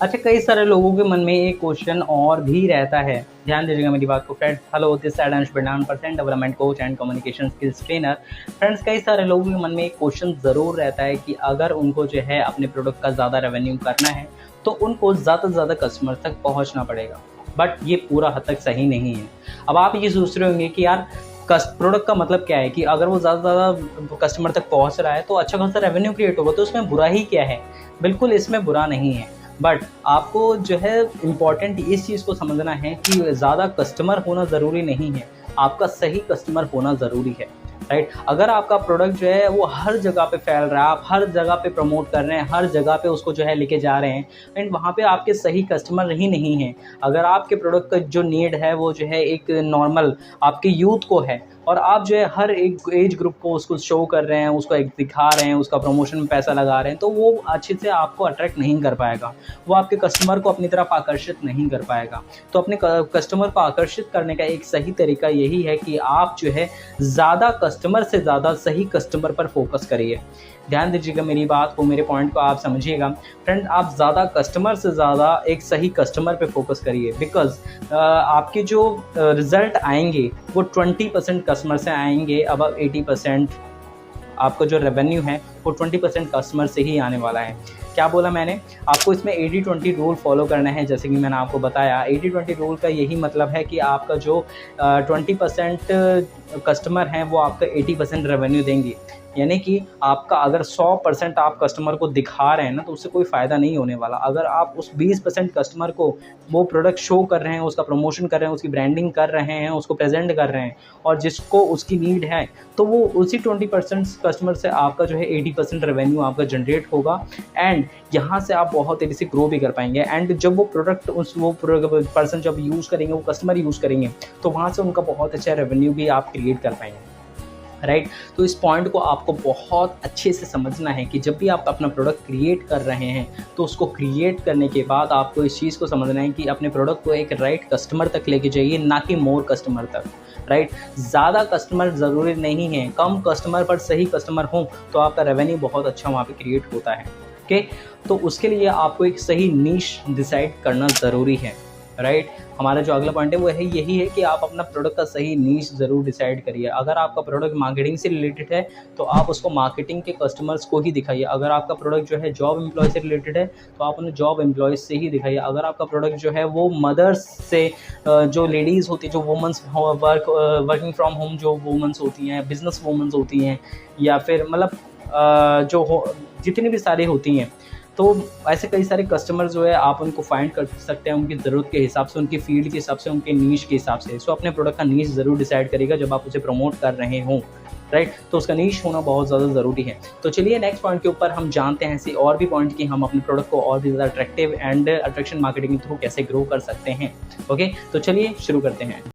अच्छा, कई सारे लोगों के मन में एक क्वेश्चन और भी रहता है, ध्यान दीजिएगा मेरी बात को friends. Hello, this side Ansh Birnan, personal development coach and communication skills trainer. Friends, कई सारे लोगों के मन में एक क्वेश्चन ज़रूर रहता है कि अगर उनको जो है अपने प्रोडक्ट का ज़्यादा रेवेन्यू करना है तो उनको ज़्यादा से ज़्यादा कस्टमर तक पहुँचना पड़ेगा। बट ये पूरा हद तक सही नहीं है। अब आप ये सोच रहे होंगे कि यार प्रोडक्ट का मतलब क्या है, कि अगर वो ज़्यादा से ज़्यादा कस्टमर तक पहुँच रहा है तो अच्छा खासा रेवेन्यू क्रिएट होगा, तो उसमें बुरा ही क्या है। बिल्कुल इसमें बुरा नहीं है, बट आपको जो है इम्पॉर्टेंट इस चीज़ को समझना है कि ज़्यादा कस्टमर होना ज़रूरी नहीं है, आपका सही कस्टमर होना ज़रूरी है, राइट। अगर आपका प्रोडक्ट जो है वो हर जगह पे फैल रहा है, आप हर जगह पे प्रमोट कर रहे हैं, हर जगह पे उसको जो है लेके जा रहे हैं, एंड वहाँ पे आपके सही कस्टमर ही नहीं हैं। अगर आपके प्रोडक्ट का जो नीड है वो जो है एक नॉर्मल आपके यूथ को है, और आप जो है हर एक एज ग्रुप को उसको शो कर रहे हैं, उसको एक दिखा रहे हैं, उसका प्रमोशन में पैसा लगा रहे हैं, तो वो अच्छे से आपको अट्रैक्ट नहीं कर पाएगा, वो आपके कस्टमर को अपनी तरफ आकर्षित नहीं कर पाएगा। तो अपने कस्टमर को आकर्षित करने का एक सही तरीका यही है कि आप जो है ज़्यादा कस्टमर से ज़्यादा सही कस्टमर पर फोकस करिए। ध्यान दीजिएगा मेरी बात को, मेरे पॉइंट को आप समझिएगा फ्रेंड। आप ज़्यादा कस्टमर से ज़्यादा एक सही कस्टमर पे फोकस करिए, बिकॉज आपके जो रिज़ल्ट आएंगे वो 20% कस्टमर से आएंगे, अब 80% आपका जो रेवेन्यू है वो 20% कस्टमर से ही आने वाला है। क्या बोला मैंने? आपको इसमें 80-20 रूल फॉलो करना है। जैसे कि मैंने आपको बताया, 80-20 रूल का यही मतलब है कि आपका जो 20% कस्टमर हैं वो आपका 80% रेवेन्यू देंगे। यानी कि आपका अगर 100% आप कस्टमर को दिखा रहे हैं ना, तो उससे कोई फ़ायदा नहीं होने वाला। अगर आप उस 20% कस्टमर को वो प्रोडक्ट शो कर रहे हैं, उसका प्रमोशन कर रहे हैं, उसकी ब्रांडिंग कर रहे हैं, उसको प्रेजेंट कर रहे हैं, और जिसको उसकी नीड है, तो वो उसी 20% कस्टमर से आपका जो है 80% रेवेन्यू आपका जनरेट होगा, एंड यहाँ से आप बहुत तेज़ी से ग्रो भी कर पाएंगे। एंड जब वो प्रोडक्ट वो पर्सन जब यूज़ करेंगे, वो कस्टमर यूज़ करेंगे, तो वहाँ से उनका बहुत अच्छा रेवेन्यू भी आप क्रिएट कर पाएंगे, राइट। तो इस पॉइंट को आपको बहुत अच्छे से समझना है कि जब भी आप अपना प्रोडक्ट क्रिएट कर रहे हैं, तो उसको क्रिएट करने के बाद आपको इस चीज़ को समझना है कि अपने प्रोडक्ट को एक राइट कस्टमर तक लेके जाइए, ना कि मोर कस्टमर तक, राइट। ज़्यादा कस्टमर ज़रूरी नहीं है, कम कस्टमर पर सही कस्टमर हो तो आपका रेवेन्यू बहुत अच्छा वहाँ पे क्रिएट होता है, ओके। तो उसके लिए आपको एक सही नीश डिसाइड करना ज़रूरी है, राइट। हमारा जो अगला पॉइंट है वो है यही है कि आप अपना प्रोडक्ट का सही नीश ज़रूर डिसाइड करिए। अगर आपका प्रोडक्ट मार्केटिंग से रिलेटेड है तो आप उसको मार्केटिंग के कस्टमर्स को ही दिखाइए। अगर आपका प्रोडक्ट जो है जॉब एम्प्लॉय से रिलेटेड है तो आप उन्हें जॉब एम्प्लॉयज़ से ही दिखाइए। अगर आपका प्रोडक्ट जो है वो मदर्स से, जो लेडीज़ होती है, जो वुमेंस वर्किंग फ्रॉम होम जो वुमेंस होती हैं, बिजनेस वुमेंस होती हैं, या फिर मतलब जितनी भी सारी होती हैं, तो ऐसे कई सारे कस्टमर जो है आप उनको फाइंड कर सकते हैं उनकी ज़रूरत के हिसाब से, उनकी फील्ड के हिसाब से, उनके नीश के हिसाब से। सो अपने प्रोडक्ट का नीश ज़रूर डिसाइड करिएगा जब आप उसे प्रमोट कर रहे हों, राइट। तो उसका नीश होना बहुत ज़्यादा ज़रूरी है। तो चलिए नेक्स्ट पॉइंट के ऊपर हम जानते हैं ऐसे और भी पॉइंट कि हम अपने प्रोडक्ट को और भी ज़्यादा अट्रैक्टिव एंड अट्रैक्शन मार्केटिंग के थ्रू कैसे ग्रो कर सकते हैं, ओके। तो चलिए शुरू करते हैं।